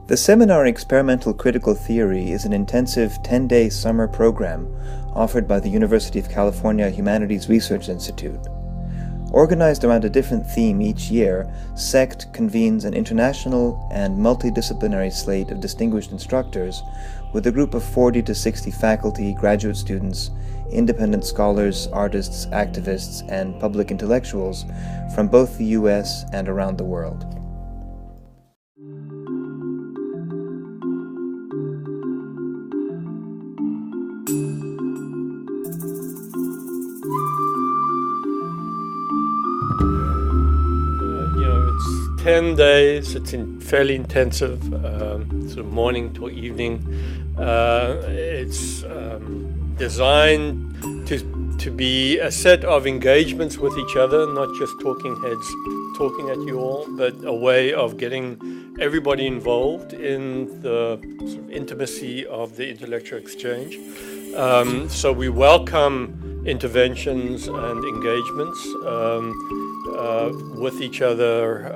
The seminar Experimental Critical Theory is an intensive 10-day summer program offered by the University of California Humanities Research Institute. Organized around a different theme each year, SECT convenes an international and multidisciplinary slate of distinguished instructors with a group of 40 to 60 faculty, graduate students, independent scholars, artists, activists, and public intellectuals from both the US and around the world. It's 10 days, it's fairly intensive, sort of morning to evening. It's designed to be a set of engagements with each other, not just talking heads talking at you all, but a way of getting everybody involved in the sort of intimacy of the intellectual exchange. So we welcome interventions and engagements with each other,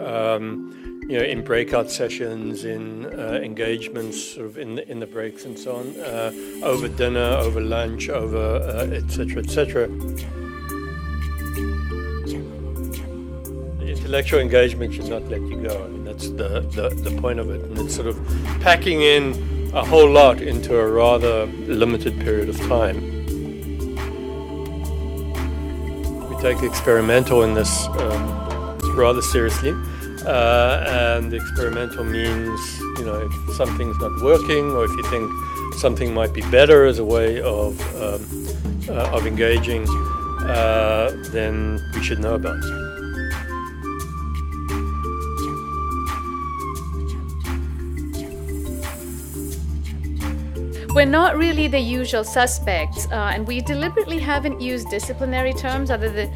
in breakout sessions, in engagements, sort of in the breaks and so on, over dinner, over lunch, over etc., etc. The intellectual engagement should not let you go. I mean, that's the point of it, and it's sort of packing in a whole lot into a rather limited period of time. We take experimental in this rather seriously. And the experimental means, if something's not working, or if you think something might be better as a way of engaging, then we should know about it. We're not really the usual suspects, and we deliberately haven't used disciplinary terms other than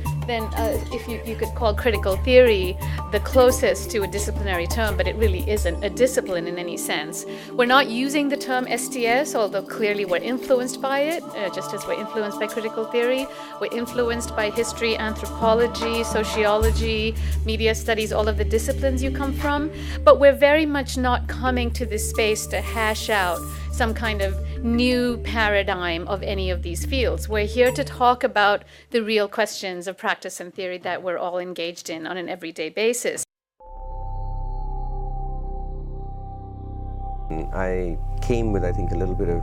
if you could call critical theory the closest to a disciplinary term, but it really isn't a discipline in any sense. We're not using the term STS, although clearly we're influenced by it, just as we're influenced by critical theory. We're influenced by history, anthropology, sociology, media studies, all of the disciplines you come from, but we're very much not coming to this space to hash out some kind of new paradigm of any of these fields. We're here to talk about the real questions of practice and theory that we're all engaged in on an everyday basis. I came with, I think, a little bit of,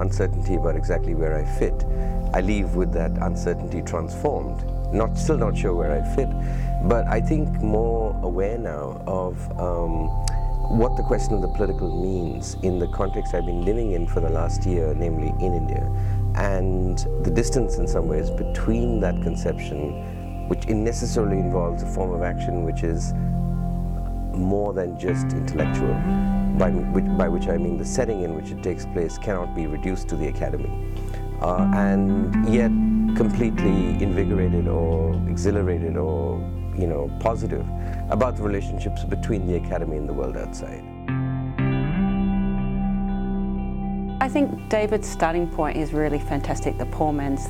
uncertainty about exactly where I fit. I leave with that uncertainty transformed. Still not sure where I fit, but I think more aware now of what the question of the political means in the context I've been living in for the last year, namely in India, and the distance in some ways between that conception, which necessarily involves a form of action which is more than just intellectual, by which I mean the setting in which it takes place cannot be reduced to the academy, and yet completely invigorated or exhilarated or positive about the relationships between the academy and the world outside. I think David's starting point is really fantastic, the poor man's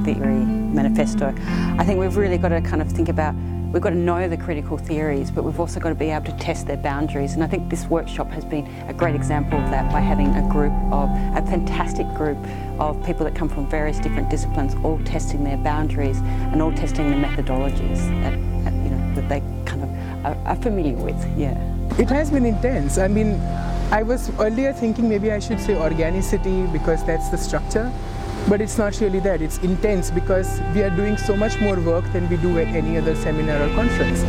theory manifesto. I think we've really got to kind of think about, we've got to know the critical theories, but we've also got to be able to test their boundaries. And I think this workshop has been a great example of that, by having a fantastic group of people that come from various different disciplines, all testing their boundaries and all testing the methodologies that they kind of are familiar with. Yeah. It has been intense. I mean, I was earlier thinking maybe I should say organicity because that's the structure, but it's not really that. It's intense because we are doing so much more work than we do at any other seminar or conference.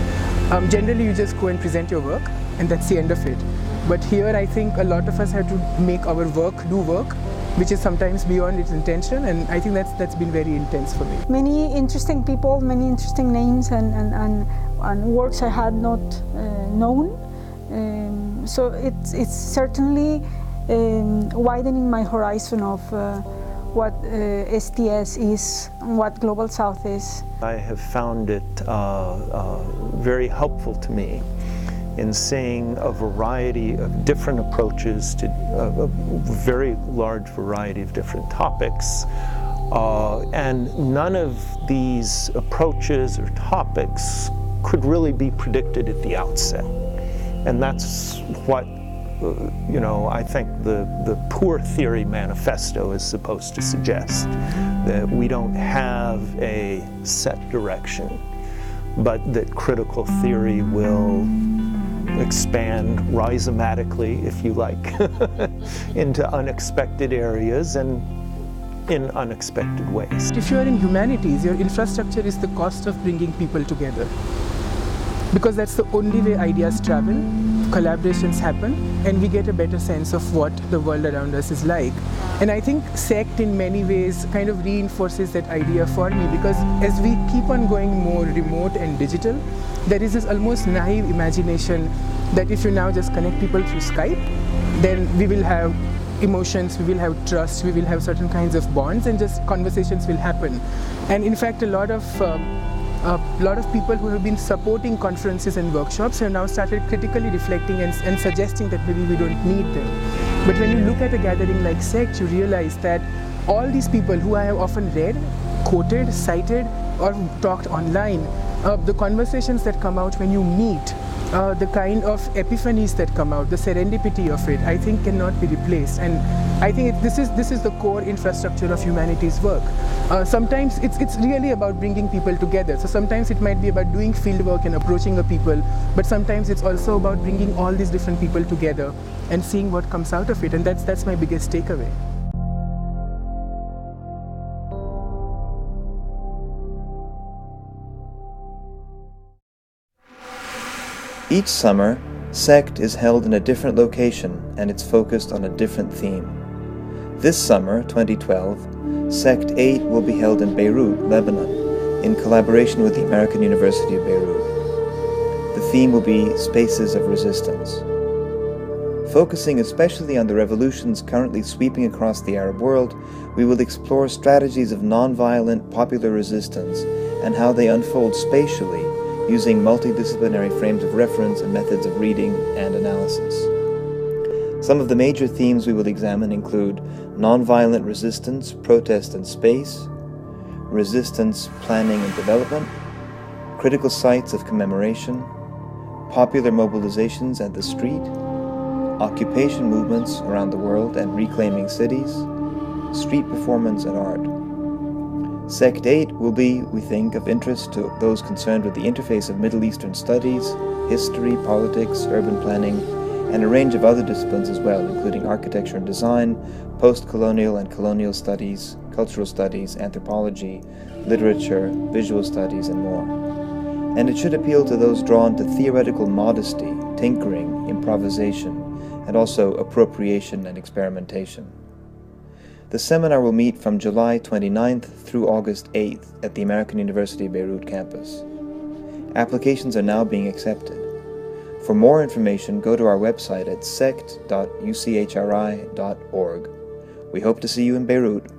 Generally you just go and present your work and that's the end of it. But here I think a lot of us have to make our work do work, which is sometimes beyond its intention, and I think that's been very intense for me. Many interesting people, many interesting names and works I had not known. So it's certainly widening my horizon of what STS is and what Global South is. I have found it very helpful to me in seeing a variety of different approaches to a very large variety of different topics. And none of these approaches or topics could really be predicted at the outset. And that's what I think the poor theory manifesto is supposed to suggest that we don't have a set direction, but that critical theory will expand rhizomatically, if you like, into unexpected areas and in unexpected ways. If you are in humanities, your infrastructure is the cost of bringing people together. Because that's the only way ideas travel, collaborations happen, and we get a better sense of what the world around us is like. And I think SECT in many ways kind of reinforces that idea for me, because as we keep on going more remote and digital, there is this almost naive imagination that if you now just connect people through Skype, then we will have emotions, we will have trust, we will have certain kinds of bonds, and just conversations will happen. And in fact, a lot of people who have been supporting conferences and workshops have now started critically reflecting and suggesting that maybe we don't need them. But when you look at a gathering like SECT, you realize that all these people who I have often read, quoted, cited, or talked online, the conversations that come out when you meet, the kind of epiphanies that come out, the serendipity of it, I think cannot be replaced. And I think this is the core infrastructure of humanities work. Sometimes it's really about bringing people together. So sometimes it might be about doing field work and approaching a people, but sometimes it's also about bringing all these different people together and seeing what comes out of it. And that's my biggest takeaway. Each summer, SECT is held in a different location and it's focused on a different theme. This summer, 2012, SECT VIII will be held in Beirut, Lebanon, in collaboration with the American University of Beirut. The theme will be Spaces of Resistance. Focusing especially on the revolutions currently sweeping across the Arab world, we will explore strategies of nonviolent popular resistance and how they unfold spatially, using multidisciplinary frames of reference and methods of reading and analysis. Some of the major themes we will examine include nonviolent resistance, protest and space, resistance, planning and development, critical sites of commemoration, popular mobilizations and the street, occupation movements around the world and reclaiming cities, street performance and art. SECT VIII will be, we think, of interest to those concerned with the interface of Middle Eastern studies, history, politics, urban planning, and a range of other disciplines as well, including architecture and design, post-colonial and colonial studies, cultural studies, anthropology, literature, visual studies, and more. And it should appeal to those drawn to theoretical modesty, tinkering, improvisation, and also appropriation and experimentation. The seminar will meet from July 29th through August 8th at the American University of Beirut campus. Applications are now being accepted. For more information, go to our website at sect.uchri.org. We hope to see you in Beirut.